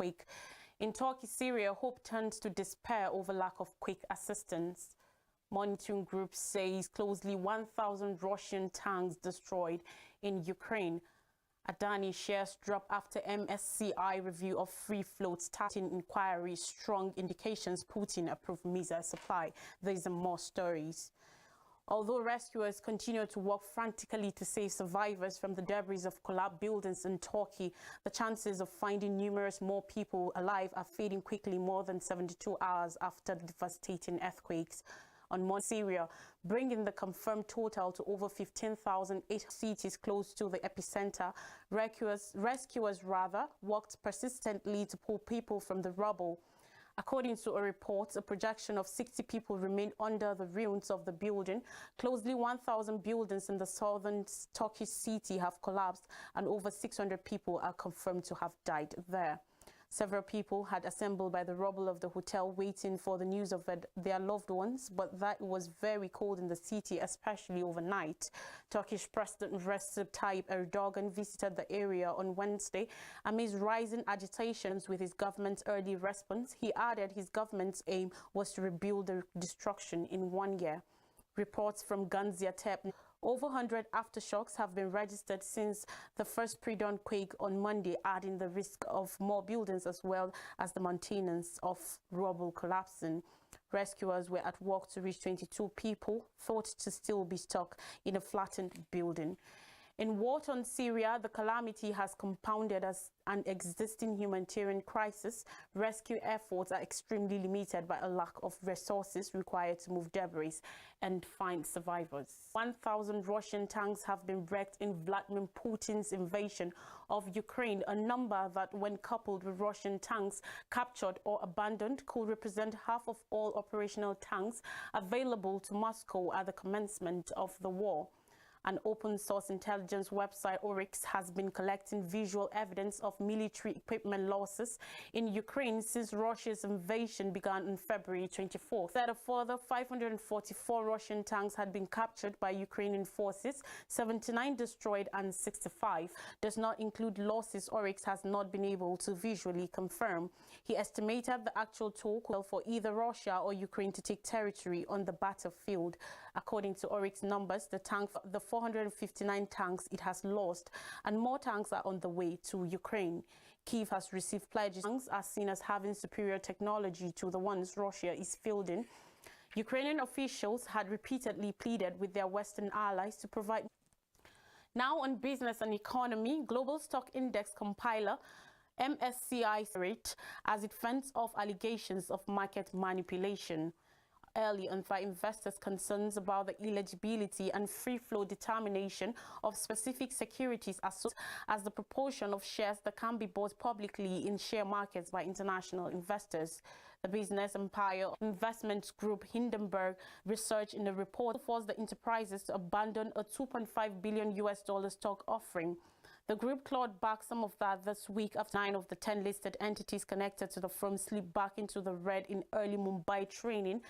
earthquake. In Turkey, Syria, hope turns to despair over lack of quick assistance. Monitoring group says closely 1,000 Russian tanks destroyed in Ukraine. Adani shares drop after MSCI review of free float starting inquiry. Strong indications Putin approved missile supply. These are more stories. Although rescuers continue to work frantically to save survivors from the debris of collapsed buildings in Turkey, the chances of finding numerous more people alive are fading quickly more than 72 hours after the devastating earthquakes on Syria, bringing the confirmed total to over 15,800 cities close to the epicenter. Rescuers worked persistently to pull people from the rubble. According to a report, a projection of 60 people remain under the ruins of the building. Closely 1,000 buildings in the southern Turkish city have collapsed, and over 600 people are confirmed to have died there. Several people had assembled by the rubble of the hotel waiting for the news of their loved ones, but that was very cold in the city, especially overnight. Turkish President Recep Tayyip Erdogan visited the area on Wednesday amidst rising agitations with his government's early response. He added his government's aim was to rebuild the destruction in 1 year. Reports from Gaziantep. Over 100 aftershocks have been registered since the first pre-dawn quake on Monday, adding the risk of more buildings as well as the maintenance of rubble collapsing. Rescuers were at work to reach 22 people thought to still be stuck in a flattened building. In war-torn Syria, the calamity has compounded as an existing humanitarian crisis. Rescue efforts are extremely limited by a lack of resources required to move debris and find survivors. 1,000 Russian tanks have been wrecked in Vladimir Putin's invasion of Ukraine, a number that, when coupled with Russian tanks captured or abandoned, could represent half of all operational tanks available to Moscow at the commencement of the war. An open-source intelligence website, Oryx, has been collecting visual evidence of military equipment losses in Ukraine since Russia's invasion began on February 24th. That a further 544 Russian tanks had been captured by Ukrainian forces, 79 destroyed and 65 does not include losses Oryx has not been able to visually confirm. He estimated the actual total for either Russia or Ukraine to take territory on the battlefield. According to Oryx numbers, the 459 tanks it has lost, and more tanks are on the way to Ukraine. Kyiv has received pledges. Tanks are seen as having superior technology to the ones Russia is fielding. Ukrainian officials had repeatedly pleaded with their Western allies to provide. Now on business and economy, global stock index compiler MSCI rate as it fends off allegations of market manipulation. Early on by investors' concerns about the eligibility and free flow determination of specific securities as the proportion of shares that can be bought publicly in share markets by international investors. The business empire investment group Hindenburg Research in a report forced the enterprises to abandon a $2.5 billion stock offering. The group clawed back some of that this week after 9 of the 10 listed entities connected to the firm slipped back into the red in early Mumbai trading.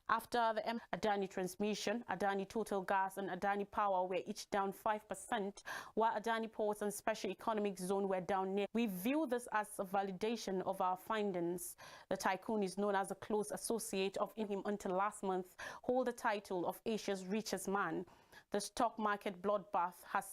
After the Adani Transmission, Adani Total Gas and Adani Power were each down 5%, while Adani Ports and Special Economic Zone were down near. We view this as a validation of our findings. The tycoon is known as a close associate of him until last month, hold the title of Asia's richest man. The stock market bloodbath has.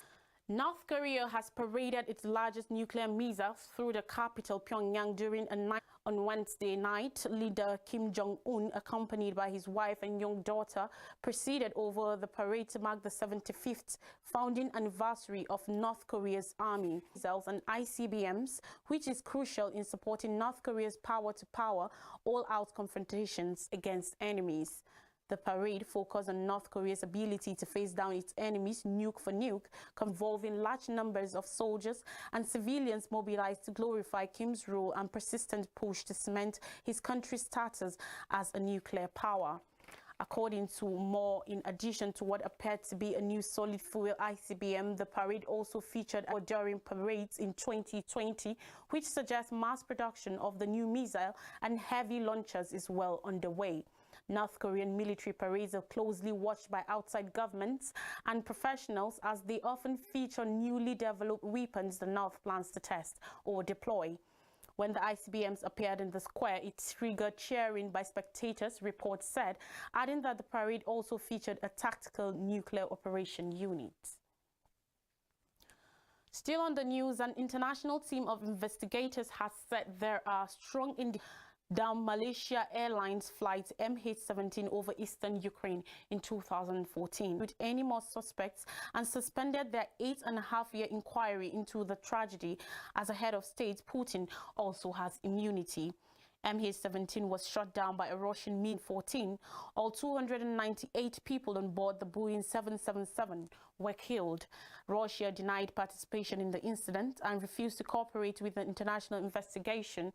North Korea has paraded its largest nuclear missiles through the capital, Pyongyang, during a night on Wednesday night. Leader Kim Jong-un, accompanied by his wife and young daughter, proceeded over the parade to mark the 75th founding anniversary of North Korea's army. Missiles and ICBMs, which is crucial in supporting North Korea's power-to-power, all-out confrontations against enemies. The parade focused on North Korea's ability to face down its enemies nuke for nuke, involving large numbers of soldiers and civilians mobilized to glorify Kim's role and persistent push to cement his country's status as a nuclear power. According to Moore, in addition to what appeared to be a new solid fuel ICBM, the parade also featured during parades in 2020, which suggests mass production of the new missile and heavy launchers is well underway. North Korean military parades are closely watched by outside governments and professionals as they often feature newly developed weapons the North plans to test or deploy. When the ICBMs appeared in the square, it triggered cheering by spectators, reports said, adding that the parade also featured a tactical nuclear operation unit. Still on the news, an international team of investigators has said there are strong indications down Malaysia Airlines flight MH17 over eastern Ukraine in 2014 with any more suspects and suspended their 8.5-year inquiry into the tragedy as a head of state. Putin also has immunity. MH17 was shot down by a Russian Mi-14. All 298 people on board the Boeing 777 were killed. Russia denied participation in the incident and refused to cooperate with the international investigation.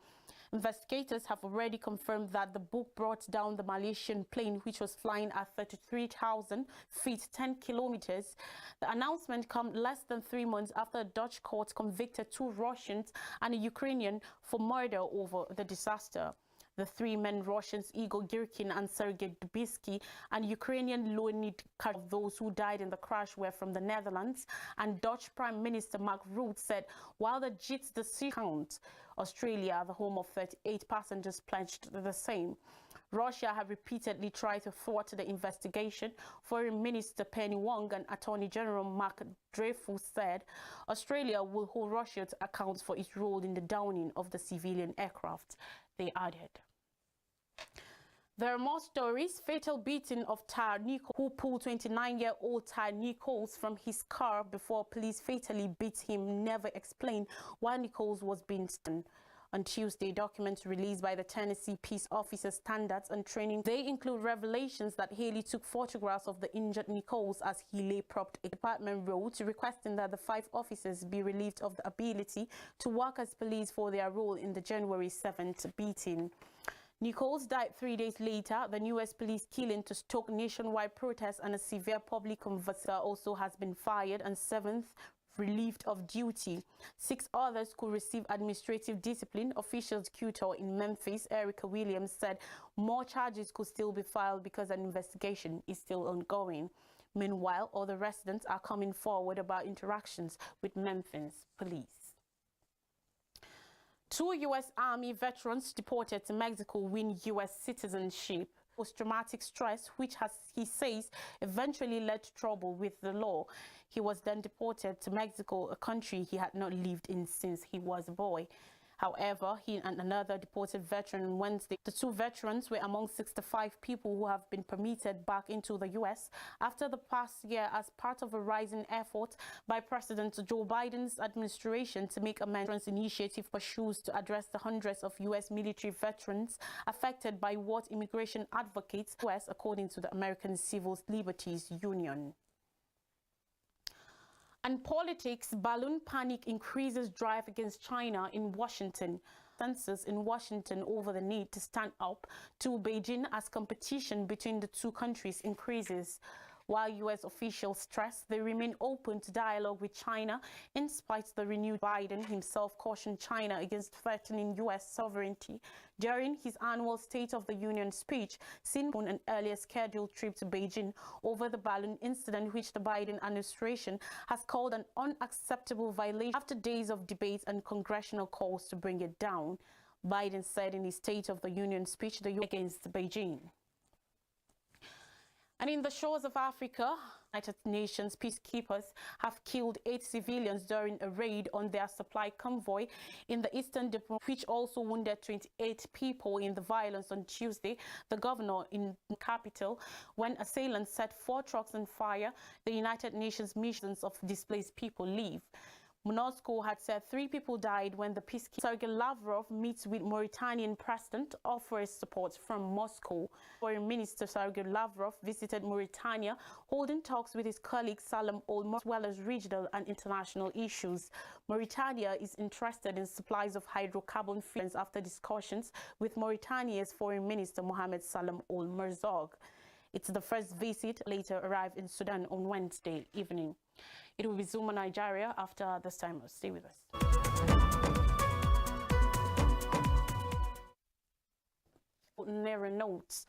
Investigators have already confirmed that the book brought down the Malaysian plane, which was flying at 33,000 feet, 10 kilometers. The announcement comes less than 3 months after a Dutch court convicted 2 Russians and a Ukrainian for murder over the disaster. The 3 men, Russians Igor Girkin and Sergei Dubisky, and Ukrainian Leonid Kharkov, those who died in the crash were from the Netherlands, and Dutch Prime Minister Mark Rutte said while the JIT's decision count, Australia, the home of 38 passengers, pledged the same. Russia have repeatedly tried to thwart the investigation. Foreign Minister Penny Wong and Attorney General Mark Dreyfus said Australia will hold Russia to account for its role in the downing of the civilian aircraft. They added. There are more stories. Fatal beating of Tyre Nichols, who pulled 29-year-old Tyre Nichols from his car before police fatally beat him, never explained why Nichols was being stunned. On Tuesday, documents released by the Tennessee Peace Officers Standards and Training, they include revelations that Haley took photographs of the injured Nichols as he lay propped. A department wrote requesting that the 5 officers be relieved of the ability to work as police for their role in the January 7th beating. Nichols died 3 days later. The newest police killing to stoke nationwide protests and a severe public conversation also has been fired, and 7th relieved of duty. 6 others could receive administrative discipline. Officials tutor in Memphis, Erica Williams, said more charges could still be filed because an investigation is still ongoing. Meanwhile, other residents are coming forward about interactions with Memphis police. 2 U.S. Army veterans deported to Mexico win U.S. citizenship. Post-traumatic stress, which he says eventually led to trouble with the law. He was then deported to Mexico, a country he had not lived in since he was a boy. However, he and another deported veteran on Wednesday. The 2 veterans were among 65 people who have been permitted back into the U.S. after the past year as part of a rising effort by President Joe Biden's administration to make a veterans initiative pursues to address the hundreds of U.S. military veterans affected by what immigration advocates U.S. according to the American Civil Liberties Union. And politics, balloon panic increases drive against China in Washington. Consensus in Washington over the need to stand up to Beijing as competition between the 2 countries increases. While U.S. officials stress they remain open to dialogue with China, in spite of the renewed Biden himself cautioned China against threatening U.S. sovereignty during his annual State of the Union speech, seen on an earlier scheduled trip to Beijing over the balloon incident, which the Biden administration has called an unacceptable violation after days of debate and congressional calls to bring it down. Biden said in his State of the Union speech the U.S. against Beijing. And in the shores of Africa, United Nations peacekeepers have killed 8 civilians during a raid on their supply convoy in the eastern Diplo, which also wounded 28 people in the violence on Tuesday, the governor in the capital, when assailants set 4 trucks on fire. The United Nations missions of displaced people leave. MONUSCO had said 3 people died when the peacekeeper Sergei Lavrov meets with Mauritanian president, offers support from Moscow. Foreign Minister Sergei Lavrov visited Mauritania, holding talks with his colleague Salam Ould, as well as regional and international issues. Mauritania is interested in supplies of hydrocarbon fuels after discussions with Mauritania's Foreign Minister Mohamed Salam Ould Merzoug. It's the first visit. Later arrived in Sudan on Wednesday evening. It will resume in Nigeria after this time. Stay with us. Nera notes,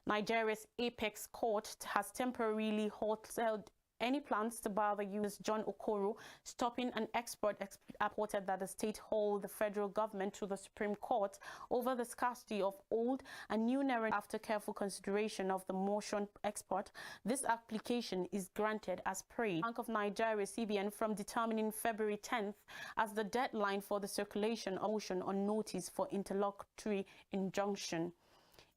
Nigeria's Apex Court has temporarily halted any plans to bar the use. John Okoro, stopping an export, reported that the state hauled the federal government to the Supreme Court over the scarcity of old and new naira. After careful consideration of the motion export, this application is granted as prayed. Bank of Nigeria (CBN) from determining February 10th as the deadline for the circulation of motion on notice for interlocutory injunction.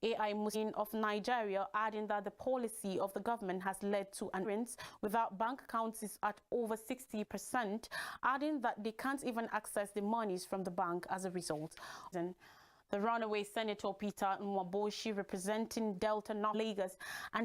AI Muslim of Nigeria adding that the policy of the government has led to an increase without bank accounts is at over 60%, adding that they can't even access the monies from the bank as a result. The runaway Senator Peter Nwaboshi, representing Delta North Lagos, and